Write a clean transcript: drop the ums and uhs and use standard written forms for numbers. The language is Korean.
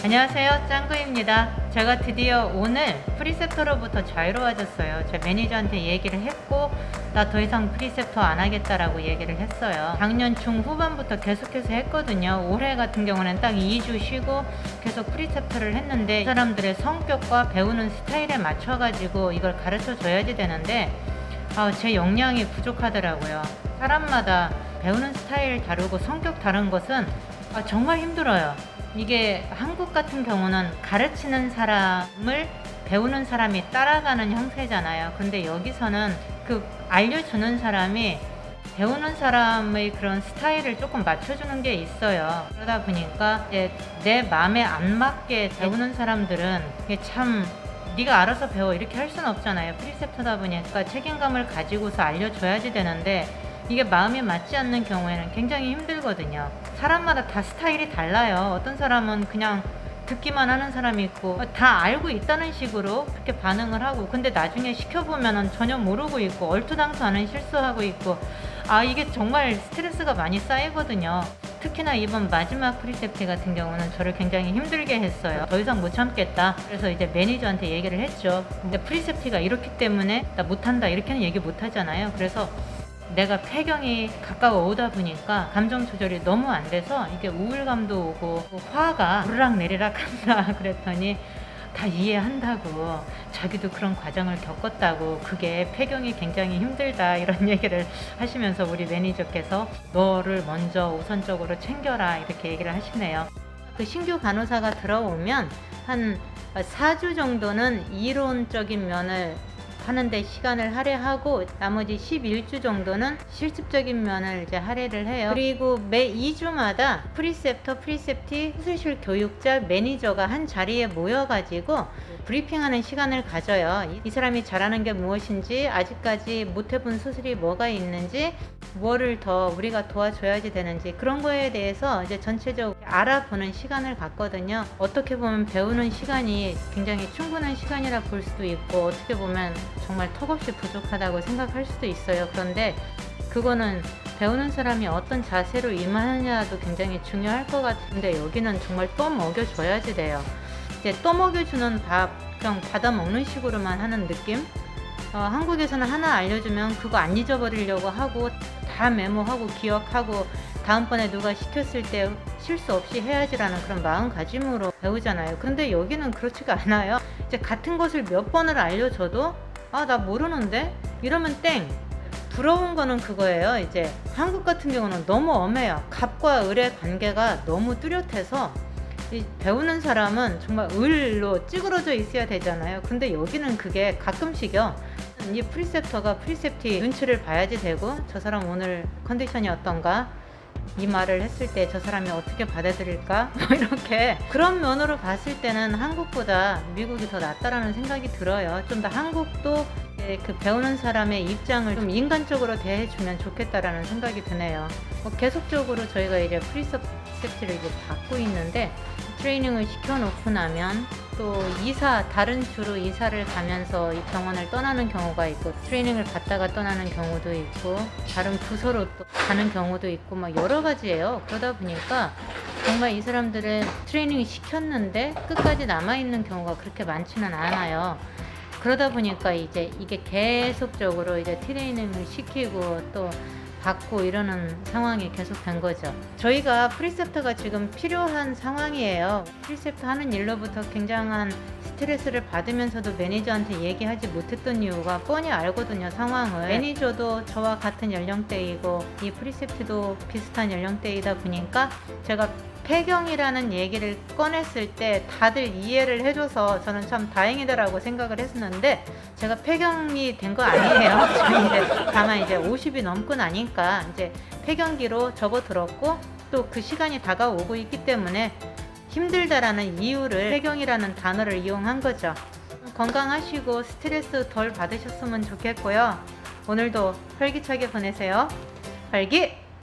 안녕하세요, 짱구입니다. 제가 드디어 오늘 프리셉터로부터 자유로워졌어요. 제 매니저한테 얘기를 했고 나 더 이상 프리셉터 안 하겠다라고 얘기를 했어요. 작년 중후반부터 계속해서 했거든요. 올해 같은 경우는 딱 2주 쉬고 계속 프리셉터를 했는데 사람들의 성격과 배우는 스타일에 맞춰가지고 이걸 가르쳐 줘야지 되는데 제 역량이 부족하더라고요. 사람마다 배우는 스타일 다르고 성격 다른 것은 정말 힘들어요. 이게 한국 같은 경우는 가르치는 사람을 배우는 사람이 따라가는 형태잖아요. 근데 여기서는 그 알려주는 사람이 배우는 사람의 그런 스타일을 조금 맞춰주는 게 있어요. 그러다 보니까 이제 내 마음에 안 맞게 배우는 사람들은 이게 참 네가 알아서 배워 이렇게 할 수는 없잖아요. 프리셉터다 보니까 책임감을 가지고서 알려줘야지 되는데 이게 마음에 맞지 않는 경우에는 굉장히 힘들거든요. 사람마다 다 스타일이 달라요. 어떤 사람은 그냥 듣기만 하는 사람이 있고 다 알고 있다는 식으로 그렇게 반응을 하고 근데 나중에 시켜보면 전혀 모르고 있고 얼토당토하는 실수하고 있고 이게 정말 스트레스가 많이 쌓이거든요. 특히나 이번 마지막 프리셉트 같은 경우는 저를 굉장히 힘들게 했어요. 더 이상 못 참겠다. 그래서 이제 매니저한테 얘기를 했죠. 근데 프리셉트가 이렇기 때문에 나 못한다 이렇게는 얘기 못 하잖아요. 그래서 내가 폐경이 가까워 오다 보니까 감정 조절이 너무 안 돼서 이게 우울감도 오고 화가 오르락 내리락 한다 그랬더니 다 이해한다고 자기도 그런 과정을 겪었다고 그게 폐경이 굉장히 힘들다 이런 얘기를 하시면서 우리 매니저께서 너를 먼저 우선적으로 챙겨라 이렇게 얘기를 하시네요. 그 신규 간호사가 들어오면 한 4주 정도는 이론적인 면을 하는데 시간을 할애하고 나머지 11주 정도는 실습적인 면을 이제 할애를 해요. 그리고 매 2주마다 프리셉터, 프리셉티, 수술 교육자, 매니저가 한 자리에 모여가지고 브리핑하는 시간을 가져요. 이 사람이 잘하는 게 무엇인지, 아직까지 못 해본 수술이 뭐가 있는지, 뭐를 더 우리가 도와줘야지 되는지 그런 거에 대해서 이제 전체적으로 알아보는 시간을 갖거든요. 어떻게 보면 배우는 시간이 굉장히 충분한 시간이라 볼 수도 있고 어떻게 보면 정말 턱없이 부족하다고 생각할 수도 있어요. 그런데 그거는 배우는 사람이 어떤 자세로 임하느냐도 굉장히 중요할 것 같은데 여기는 정말 또 먹여줘야지 돼요. 이제 또 먹여주는 밥 그냥 받아 먹는 식으로만 하는 느낌? 한국에서는 하나 알려주면 그거 안 잊어버리려고 하고 다 메모하고 기억하고 다음번에 누가 시켰을 때 실수 없이 해야지라는 그런 마음가짐으로 배우잖아요. 근데 여기는 그렇지가 않아요. 이제 같은 것을 몇 번을 알려줘도 나 모르는데? 이러면 땡! 부러운 거는 그거예요. 이제 한국 같은 경우는 너무 엄해요. 갑과 을의 관계가 너무 뚜렷해서 이 배우는 사람은 정말 을로 찌그러져 있어야 되잖아요. 근데 여기는 그게 가끔씩요. 이 프리셉터가 프리셉티 눈치를 봐야지 되고 저 사람 오늘 컨디션이 어떤가? 이 말을 했을 때 저 사람이 어떻게 받아들일까? 이렇게 그런 면으로 봤을 때는 한국보다 미국이 더 낫다라는 생각이 들어요. 좀 더 한국도 그 배우는 사람의 입장을 좀 인간적으로 대해주면 좋겠다라는 생각이 드네요. 계속적으로 저희가 이제 프리셉트를 이제 받고 있는데 트레이닝을 시켜놓고 나면 또 다른 주로 이사를 가면서 이 병원을 떠나는 경우가 있고 트레이닝을 받다가 떠나는 경우도 있고 다른 부서로 또 가는 경우도 있고 막 여러 가지예요. 그러다 보니까 정말 이 사람들은 트레이닝 시켰는데 끝까지 남아있는 경우가 그렇게 많지는 않아요. 그러다 보니까 이제 이게 계속적으로 이제 트레이닝을 시키고 또 받고 이러는 상황이 계속 된 거죠. 저희가 프리셉터가 지금 필요한 상황이에요. 프리셉터 하는 일로부터 굉장한 스트레스를 받으면서도 매니저한테 얘기하지 못했던 이유가 뻔히 알거든요, 상황을. 매니저도 저와 같은 연령대이고 이 프리셉트도 비슷한 연령대이다 보니까 제가 폐경이라는 얘기를 꺼냈을 때 다들 이해를 해줘서 저는 참 다행이다라고 생각을 했었는데 제가 폐경이 된 거 아니에요. 저는 이제 다만 이제 50이 넘고 나니까 이제 폐경기로 접어들었고 또 그 시간이 다가오고 있기 때문에 힘들다라는 이유를 폐경이라는 단어를 이용한 거죠. 건강하시고 스트레스 덜 받으셨으면 좋겠고요. 오늘도 활기차게 보내세요. 활기!